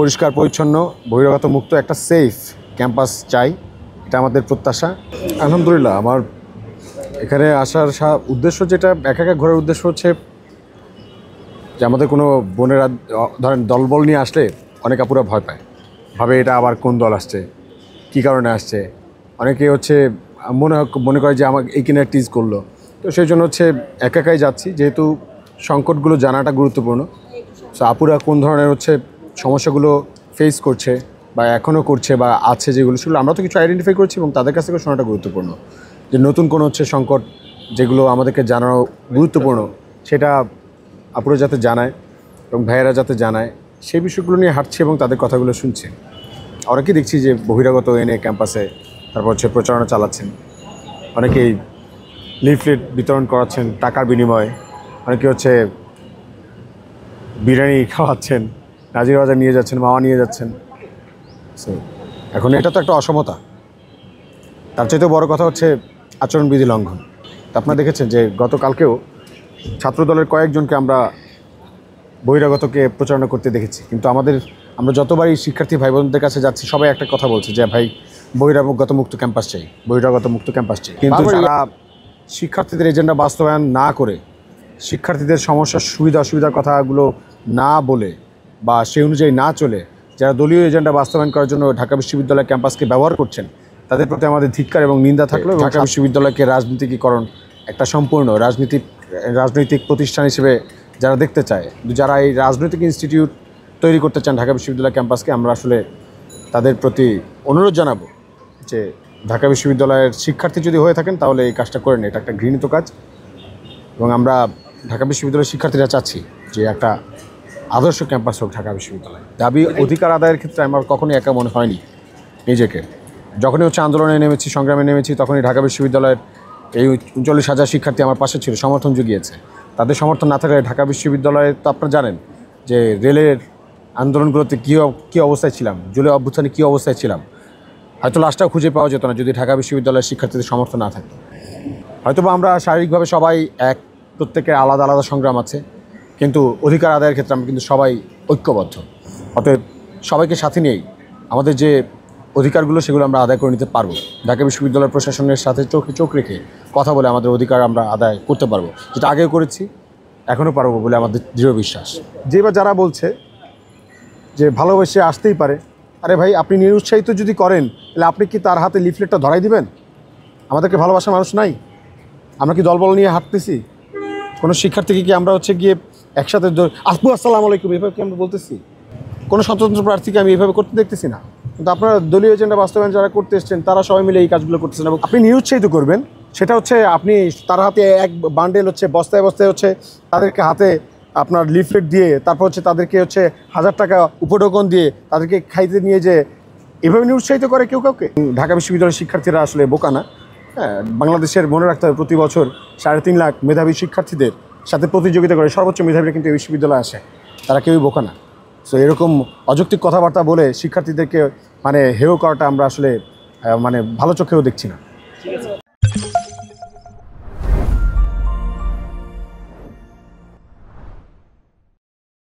পরিষ্কার পরিচ্ছন্ন বহিরাগত মুক্ত একটা সেফ ক্যাম্পাস চাই, এটা আমাদের প্রত্যাশা। আলহামদুলিল্লাহ, আমার এখানে আসার উদ্দেশ্য যেটা একা একা ঘোরার উদ্দেশ্য হচ্ছে যে আমাদের কোনো বোনেরা ধরেন দলবল নিয়ে আসলে অনেক আপুরা ভয় পায়, ভাবে এটা আবার কোন দল আসছে, কী কারণে আসছে। অনেকে হচ্ছে মনে করে যে আমাকে এই কিনে টিজ করলো, তো সেই জন্য হচ্ছে একা একাই যাচ্ছি, যেহেতু সংকটগুলো জানাটা গুরুত্বপূর্ণ। সো আপুরা কোন ধরনের হচ্ছে সমস্যাগুলো ফেস করছে বা এখনও করছে বা আছে যেগুলো, সেগুলো আমরা তো কিছু আইডেন্টিফাই করছি এবং তাদের কাছ থেকে শোনাটা গুরুত্বপূর্ণ। যে নতুন কোনো হচ্ছে সংকট যেগুলো আমাদেরকে জানানো গুরুত্বপূর্ণ, সেটা আপুরা যাতে জানায় এবং ভাইয়েরা যাতে জানায়, সেই বিষয়গুলো নিয়ে হাঁটছি এবং তাদের কথাগুলো শুনছি। অনেকেই দেখছি যে বহিরাগত এনে ক্যাম্পাসে তারপর হচ্ছে প্রচারণা চালাচ্ছেন, অনেকেই লিফলেট বিতরণ করাচ্ছেন টাকার বিনিময়ে, অনেকে হচ্ছে বিরিয়ানি খাওয়াচ্ছেন, নাজির বাজার নিয়ে যাচ্ছেন, মাওয়া নিয়ে যাচ্ছেন। সো এখন এটা তো একটা অসমতা। তার চাইতেও বড় কথা হচ্ছে আচরণবিধি লঙ্ঘন। তা আপনারা দেখেছেন যে গতকালকেও ছাত্রদলের কয়েকজনকে আমরা বহিরাগতকে প্রচারণা করতে দেখেছি, কিন্তু আমরা যতবারই শিক্ষার্থী ভাই বোনদের কাছে যাচ্ছি সবাই একটা কথা বলছে যে ভাই বহিরাগত মুক্ত ক্যাম্পাস চাই, বহিরাগত মুক্ত ক্যাম্পাস চাই। কিন্তু যারা শিক্ষার্থীদের এজেন্ডা বাস্তবায়ন না করে, শিক্ষার্থীদের সমস্যার সুবিধা অসুবিধার কথাগুলো না বলে বা সেই অনুযায়ী না চলে, যারা দলীয় এজেন্ডা বাস্তবায়ন করার জন্য ঢাকা বিশ্ববিদ্যালয় ক্যাম্পাসকে ব্যবহার করছেন, তাদের প্রতি আমাদের ধিক্কার এবং নিন্দা থাকলো। ঢাকা বিশ্ববিদ্যালয়কে রাজনীতিকীকরণ একটা সম্পূর্ণ রাজনৈতিক প্রতিষ্ঠান হিসেবে যারা দেখতে চায়, যারা এই রাজনৈতিক ইনস্টিটিউট তৈরি করতে চান ঢাকা বিশ্ববিদ্যালয় ক্যাম্পাসকে, আমরা আসলে তাদের প্রতি অনুরোধ জানাবো যে ঢাকা বিশ্ববিদ্যালয়ের শিক্ষার্থী যদি হয়ে থাকেন তাহলে এই কাজটা করেন। এটা একটা ঘৃণিত কাজ এবং আমরা ঢাকা বিশ্ববিদ্যালয়ের শিক্ষার্থীরা চাচ্ছি যে একটা আদর্শ ক্যাম্পাস হোক ঢাকা বিশ্ববিদ্যালয়। দাবি অধিকার আদায়ের ক্ষেত্রে আমার কখনোই একা মনে হয়নি নিজেকে। যখনই হচ্ছে আন্দোলনে নেমেছি, সংগ্রামে নেমেছি, তখনই ঢাকা বিশ্ববিদ্যালয়ের এই 39,000 শিক্ষার্থী আমার পাশে ছিল, সমর্থন জুগিয়েছে। তাদের সমর্থন না থাকলে ঢাকা বিশ্ববিদ্যালয়ে তো আপনারা জানেন যে রেলের আন্দোলনগুলোতে কী অবস্থায় ছিলাম, জুলাই অভ্যুত্থানে কী অবস্থায় ছিলাম, হয়তো লাশটাও খুঁজে পাওয়া যেত না যদি ঢাকা বিশ্ববিদ্যালয়ের শিক্ষার্থীদের সমর্থন না থাকতো। হয়তো বা আমরা শারীরিকভাবে সবাই প্রত্যেকের আলাদা আলাদা সংগ্রাম আছে, কিন্তু অধিকার আদায়ের ক্ষেত্রে আমরা কিন্তু সবাই ঐক্যবদ্ধ। অতএব সবাইকে সাথে নিয়েই আমাদের যে অধিকারগুলো সেগুলো আমরা আদায় করে নিতে পারবো। ঢাকা বিশ্ববিদ্যালয় প্রশাসনের সাথে চোখে চোখ রেখে কথা বলে আমাদের অধিকার আমরা আদায় করতে পারবো, যেটা আগেও করেছি, এখনও পারবো বলে আমাদের দৃঢ় বিশ্বাস। যে বা যারা বলছে যে ভালোবেসে আসতেই পারে, আরে ভাই, আপনি নিরুৎসাহিত যদি করেন তাহলে আপনি কি তার হাতে লিফলেটটা ধরাই দিবেন? আমাদেরকে ভালোবাসার মানুষ নাই? আমরা কি দলবল নিয়ে হাঁটতেছি? কোনো শিক্ষার্থীকে কি আমরা হচ্ছে গিয়ে একসাথে আপু আসসালামু আলাইকুম এভাবে কি আমরা বলতেছি? কোনো স্বতন্ত্র প্রার্থীকে আমি এভাবে করতে দেখতেছি না। কিন্তু আপনারা দলীয় এজেন্ডা বাস্তবায়ন যারা করতে এসছেন তারা সবাই মিলে এই কাজগুলো করতেছেন এবং আপনি নিরুৎসাহিত করবেন, সেটা হচ্ছে আপনি তার হাতে এক বান্ডেল হচ্ছে বস্তায় বস্তায় হচ্ছে তাদেরকে হাতে আপনার লিফলেট দিয়ে, তারপর হচ্ছে তাদেরকে হচ্ছে 1000 টাকা উপঢৌকন দিয়ে তাদেরকে খাইতে নিয়ে যে এভাবে নিরুৎসাহিত করে কেউ কাউকে। ঢাকা বিশ্ববিদ্যালয়ের শিক্ষার্থীরা আসলে বোকা না। হ্যাঁ, বাংলাদেশের মনে রাখতে হবে প্রতি বছর 3.5 লাখ মেধাবী শিক্ষার্থীদের সাথে প্রতিযোগিতা করে সর্বোচ্চ মেধাবীরা কিন্তু এই বিশ্ববিদ্যালয়ে আসে, তারা কেউই বোকা না। সো এরকম অযৌক্তিক কথাবার্তা বলে শিক্ষার্থীদেরকে হেয় করাটা আমরা আসলে ভালো চোখেও দেখছি না।